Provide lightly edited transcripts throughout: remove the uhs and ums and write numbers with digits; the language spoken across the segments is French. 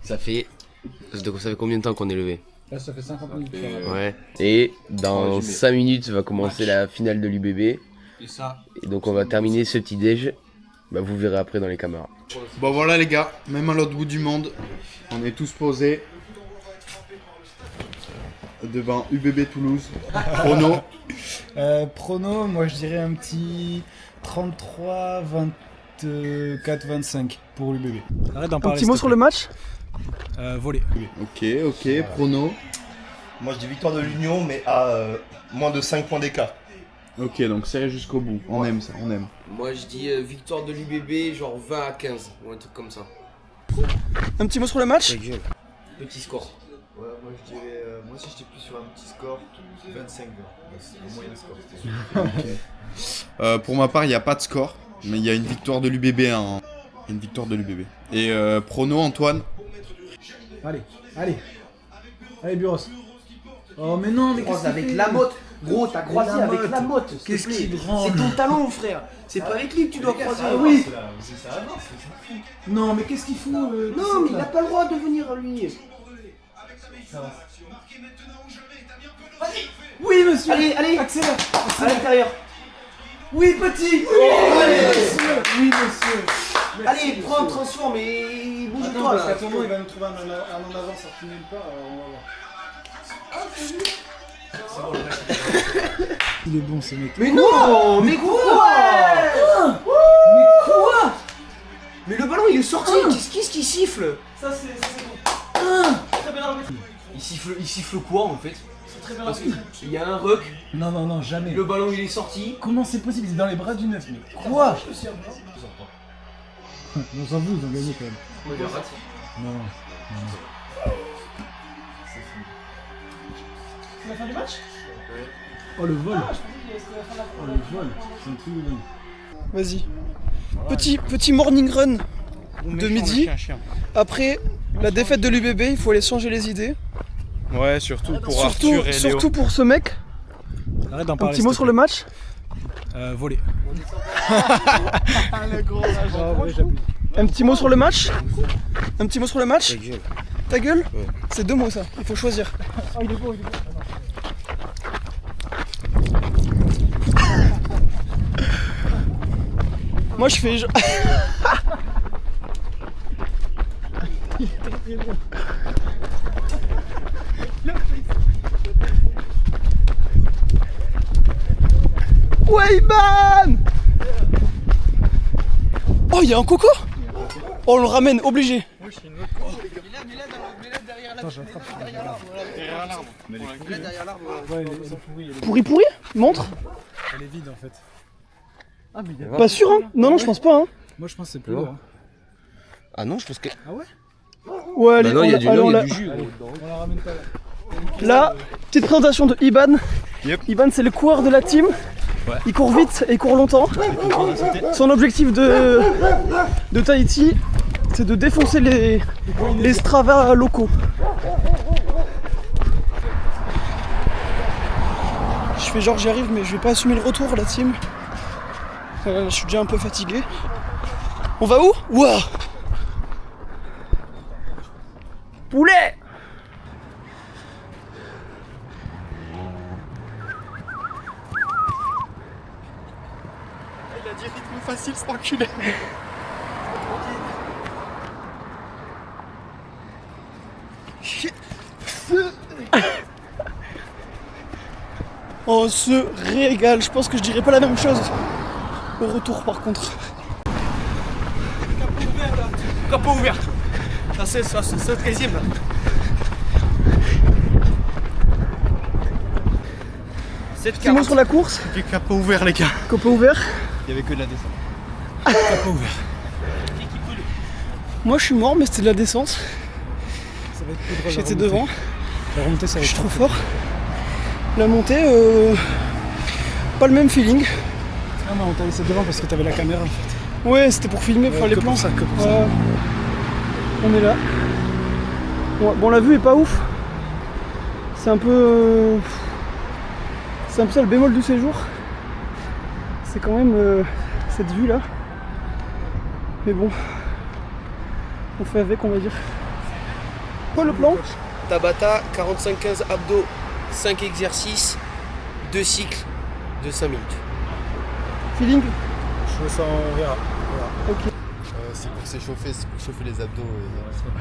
Ça fait combien de temps qu'on est levé? Là, ça fait 50 minutes. Ouais. Et dans 5 minutes va commencer la finale de l'UBB. Et donc on va terminer ce petit déj. Bah, vous verrez après dans les caméras. Bon voilà les gars, même à l'autre bout du monde, on est tous posés devant UBB Toulouse. Chrono. Prono, moi je dirais un petit 33, 24, 25 pour l'UBB. Arrête d'en Un parler. petit mot sur le match. Volley. Ok, prono. Moi je dis victoire de l'Union mais à moins de 5 points d'écart. Ok, donc serré jusqu'au bout. On aime ça, on aime. Moi je dis victoire de l'UBB, genre 20 à 15 ou un truc comme ça. Un petit mot sur le match. Petit score. Ouais, moi je dirais, moi aussi j'étais plus sur un petit score, 25-20, un moyen score. Pour ma part, il n'y a pas de score, mais il y a une victoire de l'UBB. Une victoire de l'UBB. Et prono, Antoine. Allez Buros. Oh mais non, mais qu'est-ce que avec la motte. Gros, t'as croisé avec la motte. Qu'est-ce qui C'est branle? ton talon, frère. C'est pas avec lui que tu dois croiser. Ah oui. Non mais qu'est-ce qu'il fout Non, mais il a pas le droit de venir, lui. Oui monsieur. Allez, Accélère. à l'intérieur. Oui petit. Allez monsieur. Oui monsieur. Allez, prends, transforme et Attends, bouge-toi parce là. qu'à ton moment il va nous trouver un en avance sorti nulle part, alors on va voir. Il est bon ce mec. Mais non, mais quoi? Mais quoi? Mais le ballon il est sorti, qu'est-ce qui siffle? Ça c'est bon. Très bien arbitré. Il siffle quoi en fait? C'est très bien Parce arbitré. qu'il y a un ruck, Non, jamais. le ballon il est sorti. Comment c'est possible? Il est dans les bras du neuf, mais quoi? On s'en fout, ils ont gagné quand même. Non. C'est la fin du match? Oh le vol. Oh le vol. C'est un truc de dingue. Vas-y. Petit morning run de midi. Après la défaite de l'UBB, il faut aller changer les idées. Ouais, surtout pour Arthur et Léo. Surtout pour ce mec. Arrête d'en Un parler. petit mot sur le match. Volley. Un petit mot sur le match. Un petit mot sur le match. Ta gueule. C'est 2 mots ça, il faut choisir. Moi je fais... Ouais Iban. Oh il y a un coco. Oh on le ramène, obligé. Pourri, montre. Elle est vide en fait. Pas sûr hein. Non je pense pas hein. Moi je pense que c'est plus lourd. Ah non, je pense que. Ah ouais? Ouais allez, Bah non, il y a du jus. On la ramène pas là. Là, petite présentation de Iban. Yep. Iban c'est le coureur de la team. Ouais. Il court vite et il court longtemps. Son objectif de Tahiti, c'est de défoncer les Strava locaux. Je fais genre j'y arrive mais je vais pas assumer le retour la team. Je suis déjà un peu fatigué. On va où? Ouah! Poulet! Il a dit rythme facile, c'est enculé. On se régale, je pense que je dirais pas la même chose au retour par contre. Capot ouvert. Ça c'est le 13ème là. Petit mot sur la course, J'ai capot ouvert les gars. copain ouvert. Il y avait que de la descente. Capot ouvert. Moi je suis mort mais c'était de la descente. Ça va être plus drôle. J'étais devant, La remontée ça va je suis être trop fort. La montée, pas le même feeling. Ah non, on t'a laissé devant parce que t'avais la caméra en fait. Ouais, c'était pour filmer, pour faire les que plans. pour ça, que pour ça. On est là. Bon, la vue est pas ouf. C'est un peu. C'est un peu ça le bémol du séjour. C'est quand même cette vue là. Mais bon. on fait avec, on va dire. Quoi le plan? Tabata, 45-15 abdos, 5 exercices, 2 cycles de 5 minutes. Feeling? Je sens, on verra. Ok. C'est pour s'échauffer, c'est pour chauffer les abdos.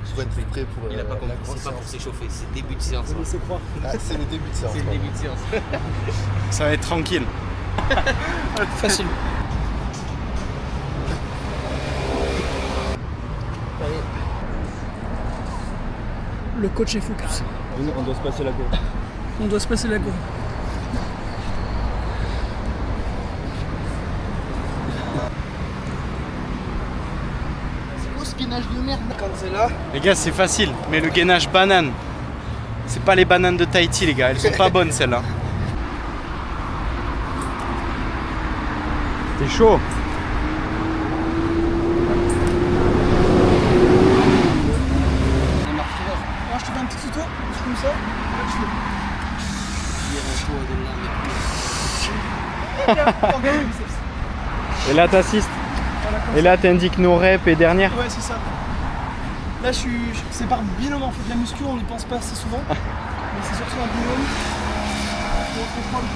Il faut être prêt pour. Il a pas compris, c'est pas pour s'échauffer, c'est début de séance. Laissez croire. Ah, c'est le début de séance. C'est le début de séance. Ça va être tranquille. Facile. Le coach est focus. On doit se passer la courbe. On doit se passer la gourde. C'est quoi ce gainage de merde? Quand c'est là. Les gars, c'est facile, mais le gainage banane. C'est pas les bananes de Tahiti, les gars. Elles sont pas bonnes, celles-là. T'es chaud. Moi je te fais un petit tuto, comme ça. Et là, t'assistes. Et là, t'indiques nos reps et dernières. Ouais, c'est ça. Là, c'est par binôme en fait. La muscu, on n'y pense pas assez souvent. Mais c'est surtout un binôme. Et on contrôle.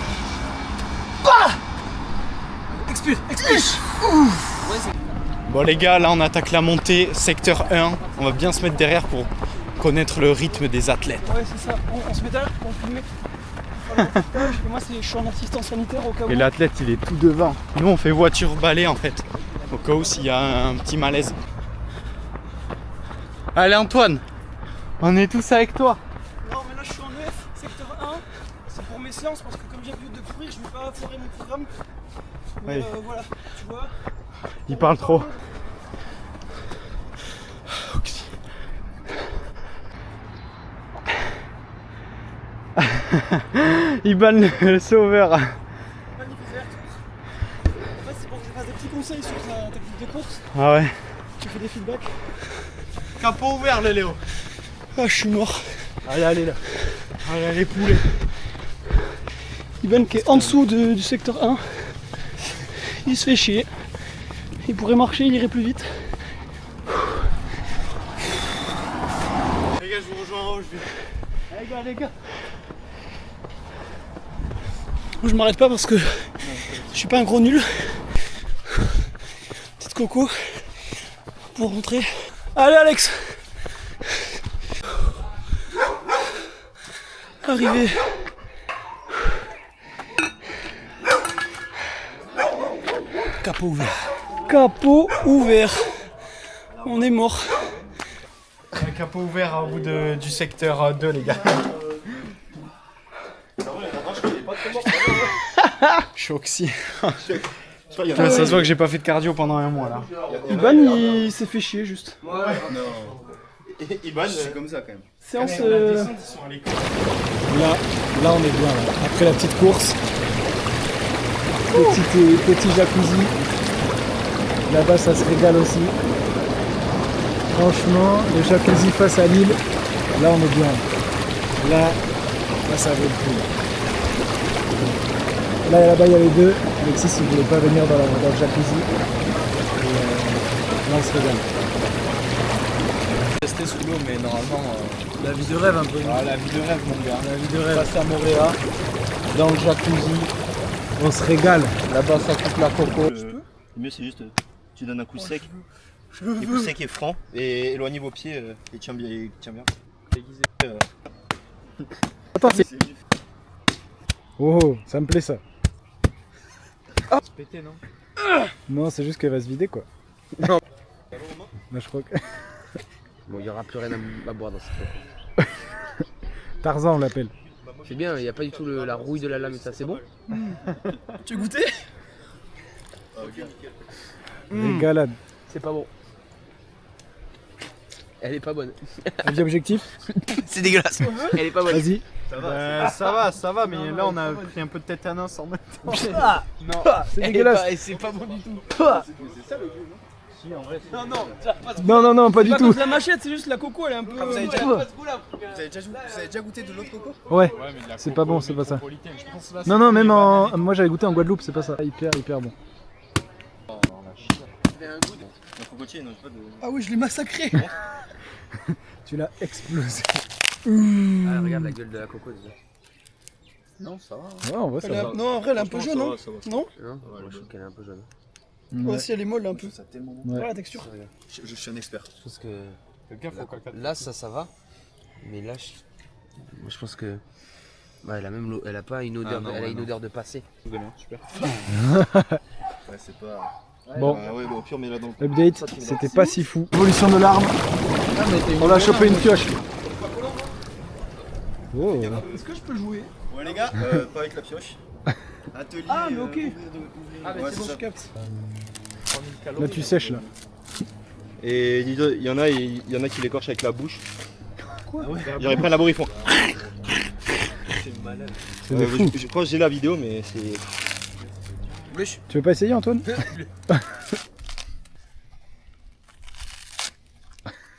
Bah expulse. Bon, les gars, là, on attaque la montée, secteur 1. On va bien se mettre derrière pour connaître le rythme des athlètes. Ouais, c'est ça. On se met derrière pour filmer. Et moi, je suis en assistant sanitaire au cas où. Et l'athlète, il est tout devant. Nous, on fait voiture balai en fait, au cas où s'il y a un petit malaise. Allez, Antoine, on est tous avec toi. Non, mais là, je suis en EF, secteur 1. C'est pour mes séances parce que comme j'ai plus de courir, je vais pas foirer mon programme. Mais Oui. voilà, tu vois. Il parle trop. Il banne le sauveur. Magnifique tour. En fait, c'est pour que je fasse des petits conseils sur sa technique de course. Ah ouais. Tu fais des feedbacks. Capot ouvert, le Léo. Ah, je suis mort. Allez, allez là. Allez, les poulets. Ivan qui est en dessous du secteur 1. Il se fait chier. Il pourrait marcher, il irait plus vite. Les gars, je vous rejoins en haut, je vais. Les gars. Moi, je m'arrête pas parce que je suis pas un gros nul. Petite coco pour rentrer. Allez Alex. Arrivé. Capot ouvert. Capot ouvert. On est mort. Un capot ouvert au bout du secteur 2, les gars. Je suis oxy. Ça se voit que j'ai pas fait de cardio pendant un mois là. Iban il s'est fait chier juste. Iban, c'est comme ça quand même. Séance. Là, on est bien. Là. Après la petite course, petit jacuzzi. Là-bas, ça se régale aussi. Franchement, le jacuzzi face à l'île, là, on est bien. Là, ça vaut le coup. Là-bas, il y a les deux. Alexis, il ne voulait pas venir dans le jacuzzi. Et, là, on se régale. Rester sous l'eau, mais normalement. La vie de rêve un peu. Ah, la vie de rêve, mon gars. La vie de rêve. Face à Moréa, dans le jacuzzi, on se régale. Là-bas, ça coupe la coco. Le mieux, c'est juste, tu donnes un coup sec. Un coup sec et franc. Et éloignez vos pieds et tiens bien. Aiguisez. Attends, c'est... Oh, ça me plaît ça. C'est pété, non? Non, c'est juste qu'elle va se vider quoi. Non. Bah, je crois que... Bon, il n'y aura plus rien à boire dans cette fois. Tarzan, on l'appelle. C'est bien, il n'y a pas du tout la rouille de la lame et ça, c'est bon. Tu as goûté? Régalade. C'est pas bon. Elle est pas bonne. Avis objectif? C'est dégueulasse. Elle est pas bonne. Vas-y. Ça va, mais là on a pris un peu de tétanos en même temps. Non, C'est dégueulasse. c'est pas bon du tout. Non, pas du Pas tout. comme la machette, c'est juste la coco, elle est un peu. Vous avez déjà goûté de l'autre coco? Ouais, c'est pas bon, c'est pas ça. Non, même en... Moi j'avais goûté en Guadeloupe, c'est pas ça. Hyper bon. cocotier, non, j'ai pas de... Ah oui, je l'ai massacré. Tu l'as explosé. Ah, regarde la gueule de la coco déjà. Non, ça va. Ouais, en vrai, ça va. Non, en vrai, elle est un peu jaune, hein. Non? Non, moi je trouve qu'elle est un peu jaune. Ouais, si, elle est molle un peu. Ça tellement bon. Voilà la texture. Je suis un expert. Je pense que là ça va, mais là je pense que bah, elle a même elle a pas une odeur, elle a une odeur de passé. Super. Ouais, c'est pas. Bon, ouais, au pire, mais là dans update, c'était pas si fou. Évolution de l'arme. On a chopé une pioche. Oh. Est-ce que je peux jouer? Ouais, les gars, pas avec la pioche. Atelier. Ah, mais ok. Ah, mais c'est bon, je capte. Là, tu sèches là. Et il y en a qui l'écorchent avec la bouche. Quoi? Ils reprennent la bourre, ils font. C'est des fous. Je crois que j'ai la vidéo, mais c'est. Tu veux pas essayer, Antoine?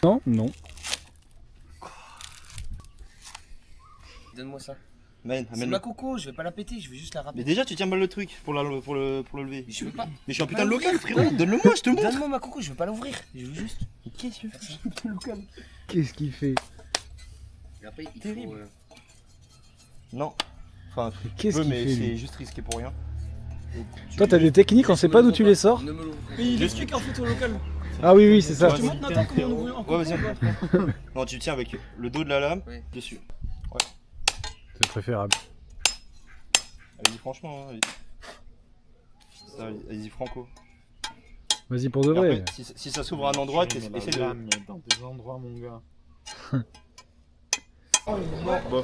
Non, non. Donne-moi ça. Man, C'est ma coco, je vais pas la péter, je vais juste la Mais râper. déjà, tu tiens mal le truc pour le lever. Je veux pas. Mais je suis un putain de local, frérot. Donne-le-moi, je te montre. Donne-moi ma coco, je veux pas l'ouvrir. Je veux juste. Qu'est-ce que tu fais? Qu'est-ce qu'il fait? Et après, il faut. Non. Enfin, Qu'est-ce peu, qu'il mais fait, c'est lui? juste risqué pour rien. Toi, t'as des techniques, on sait pas d'où tu les sors. Ne me l'ouvre pas. Mais il explique en fait au local. Ah oui, oui, c'est ça. Tu montres Nathan comment on ouvre en Ouais, vas-y. coco. Non, tu tiens avec le dos de la lame Oui. dessus. C'est préférable. Allez-y, franchement. Hein, allez-y, franco. Vas-y pour de Et vrai. après, si ça s'ouvre à un endroit, essaie de. Dans des endroits, mon gars. Bon.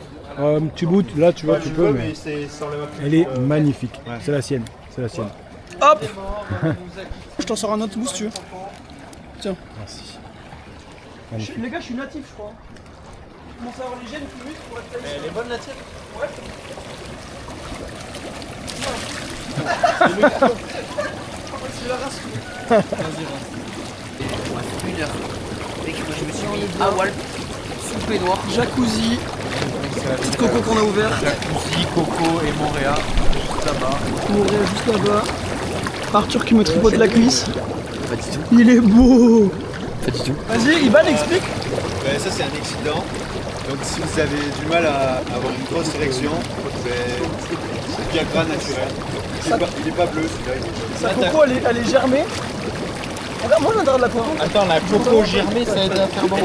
Tu goûtes, là tu vois, tu peux, mais ça enlève un peu. elle est magnifique. Ouais. C'est la sienne. C'est la sienne. Hop. Je t'en sors un autre mousse, tu veux. Tiens. Merci. Les gars, je suis natif, je crois. Je commence à avoir les gènes plus vite pour être Elle est bonne la tienne? Ouais. C'est la race. Une heure. Et que je me suis mis à Wall, sous le peignoir. Jacuzzi. Petite coco qu'on a ouvert. Jacuzzi, Coco et Montréal. Là-bas. Montréal juste là-bas. Arthur qui me tripote la cuisse. Pas du tout. Il est beau. Pas du tout. Vas-y, Iban explique. Ben, ça c'est un accident. Donc si vous avez du mal à avoir une grosse érection, c'est du Viagra naturel. Il est pas bleu celui-là. Sa coco elle est germée. Regarde, moi j'adore de la coco. Attends, la Coco germée, ça aide à faire bon.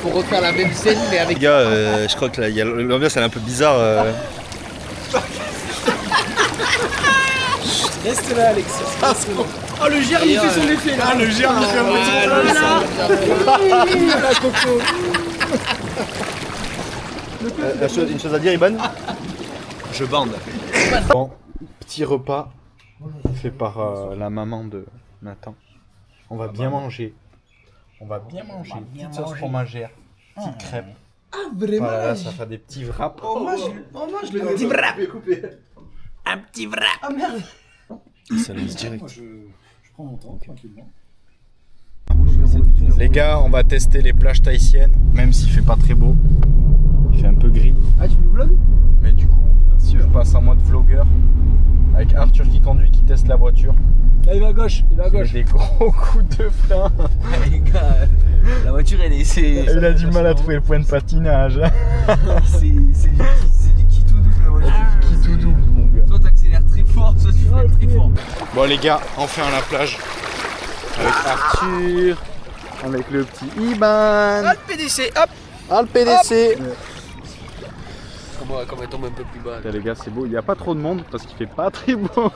Faut refaire la même scène, mais avec. Les gars, je crois que l'ambiance elle est un peu bizarre. Reste là, Alex. Oh, le germe il fait son effet là. Ah, le germe, il fait un Ah, la coco. Une chose à dire, Iban? Je bande. Bon, petit repas fait par la maman de Nathan. On va bien manger. On va bien manger. Petite sauce fromagère, petite crêpe. Ah, vraiment. Voilà, là, ça fait des petits wraps. Oh, mange le petit wrap. Un petit wrap. Ah merde. Ça laisse direct. Je prends mon temps, tranquillement. Les gars, on va tester les plages tahitiennes, même s'il fait pas très beau. Il fait un peu gris. Ah, tu nous vlogs? Mais du coup, je passe en mode vlogueur avec Arthur qui conduit, qui teste la voiture. Là, il va à gauche, il va à Il met gauche. des gros coups de frein. Les gars, la voiture elle est. Il a du mal à trouver le point de patinage. C'est du qui tout double la voiture. Qui tout double, mon gars. Soit t'accélères très fort, soit tu freines très fort. Bon les gars, enfin à la plage. Avec Arthur, avec le petit Iban. Ah, le PDC, hop. Ah le PDC. Comme elle tombe un peu plus bas. Les gars, c'est beau. Il n'y a pas trop de monde parce qu'il fait pas très beau.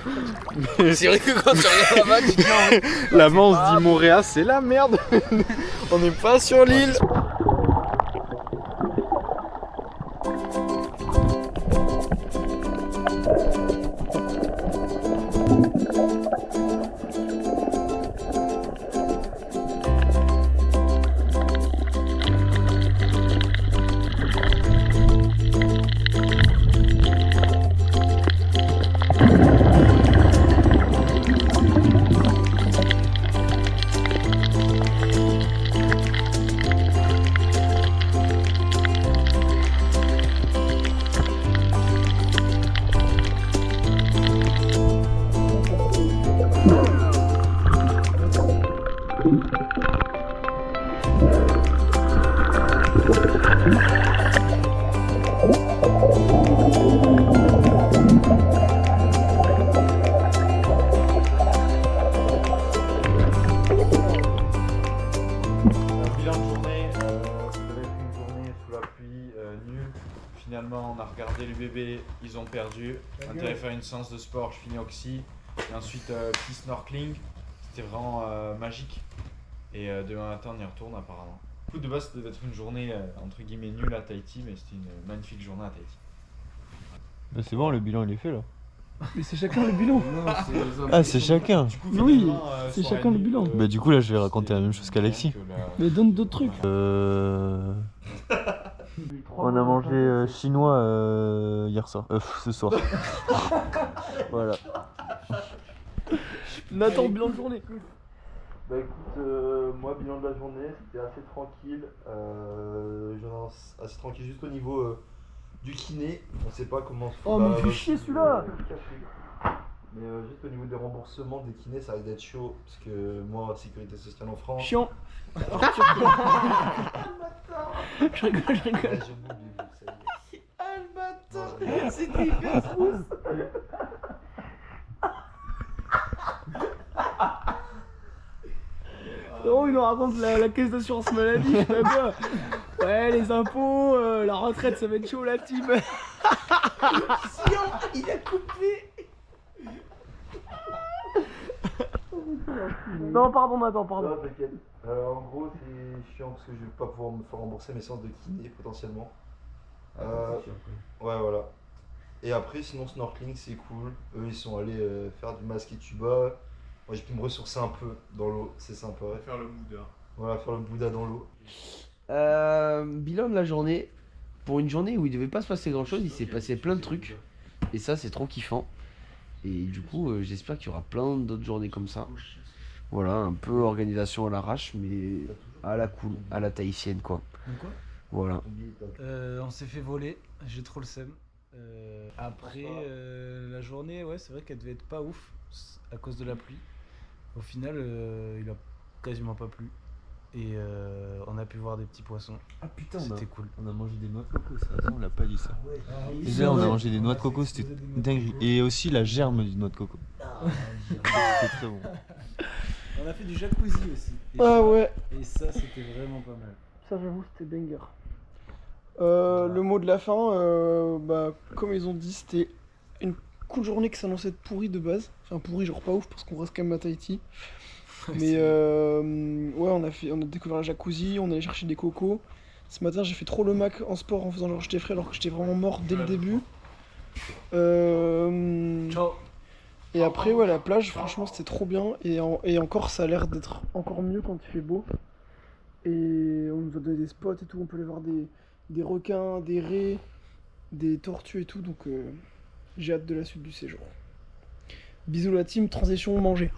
Mais C'est vrai que quand tu regardes là-bas, tu te dis. là-bas, on se dit Montréal, c'est la merde. On n'est pas sur l'île. bilan de journée, ça devait être une journée sous la pluie, nulle. Finalement, on a regardé l'UBB, ils ont perdu. On allait faire une séance de sport, je finis oxy. Et ensuite, petit snorkeling. C'était vraiment magique. Et demain matin, on y retourne apparemment. Du coup, de base, ça devait être une journée entre guillemets nulle à Tahiti, mais c'était une magnifique journée à Tahiti. Mais c'est bon, le bilan il est fait là. Mais c'est chacun le bilan. Ah, c'est chacun. Du coup, Oui, finalement, c'est soirée chacun le nulle, bilan. Bah, du coup, là, je vais raconter la même chose qu'Alexis. Mais donne d'autres trucs. On a mangé chinois hier soir. Ce soir. Voilà. Nathan, bilan de journée. Bah écoute, moi bilan de la journée, c'était assez tranquille. Assez tranquille juste au niveau du kiné. On sait pas comment se Oh, mais fais chier celui-là. Mais juste au niveau des remboursements des kinés, ça risque d'être chaud. Parce que moi, sécurité sociale en France. Chiant. Je rigole. Ouais, j'ai oublié, ça y est. Ah le bâtard, Ouais. c'était hyper fou. Oh, il nous raconte la caisse d'assurance maladie, je sais pas quoi. Ouais, les impôts, la retraite, ça va être chaud la team. Il a coupé. Non, pardon, Nathan, pardon. Non, t'inquiète. En gros, c'est chiant parce que je vais pas pouvoir me faire rembourser mes séances de kiné potentiellement. Ouais, voilà. Et après, sinon, snorkeling, c'est cool. Eux, ils sont allés faire du masque et tuba. Moi, j'ai pu me ressourcer un peu dans l'eau, c'est sympa. Faire le Bouddha. Voilà, faire le Bouddha dans l'eau. Bilan de la journée. Pour une journée où il devait pas se passer grand chose, il s'est passé plein de trucs. Et ça, c'est trop kiffant. Et du coup, j'espère qu'il y aura plein d'autres journées comme ça. Voilà, un peu organisation à l'arrache, mais à la cool, à la tahitienne quoi. Quoi? Voilà. On s'est fait voler, j'ai trop le seum. Après la journée, ouais, c'est vrai qu'elle devait être pas ouf à cause de la pluie. Au final, il a quasiment pas plu. Et on a pu voir des petits poissons. Ah putain, C'était cool. on a mangé des noix de coco, ça. Ça, on l'a pas dit ça. oui, Déjà, on a mangé des noix de coco, c'était une dinguerie. Et aussi la germe du noix de coco. C'était très bon. On a fait du jacuzzi aussi. Et Ah ça- ouais, Et ça, c'était vraiment pas mal. ça j'avoue, c'était banger. Le mot de la fin, bah, comme ils ont dit, c'était une cool journée qui s'annonçait être pourrie de base. Enfin, pourrie, genre pas ouf parce qu'on reste quand même à Tahiti. Mais ouais, on a découvert la jacuzzi, on allait chercher des cocos. Ce matin, j'ai fait trop le mac en sport en faisant genre j'étais frais alors que j'étais vraiment mort dès le début. Ciao. Et après, ouais, la plage, franchement, c'était trop bien. Et encore, ça a l'air d'être encore mieux quand il fait beau. Et on nous a donné des spots et tout. On peut aller voir des requins, des raies, des tortues et tout. Donc, j'ai hâte de la suite du séjour. Bisous la team, transition manger.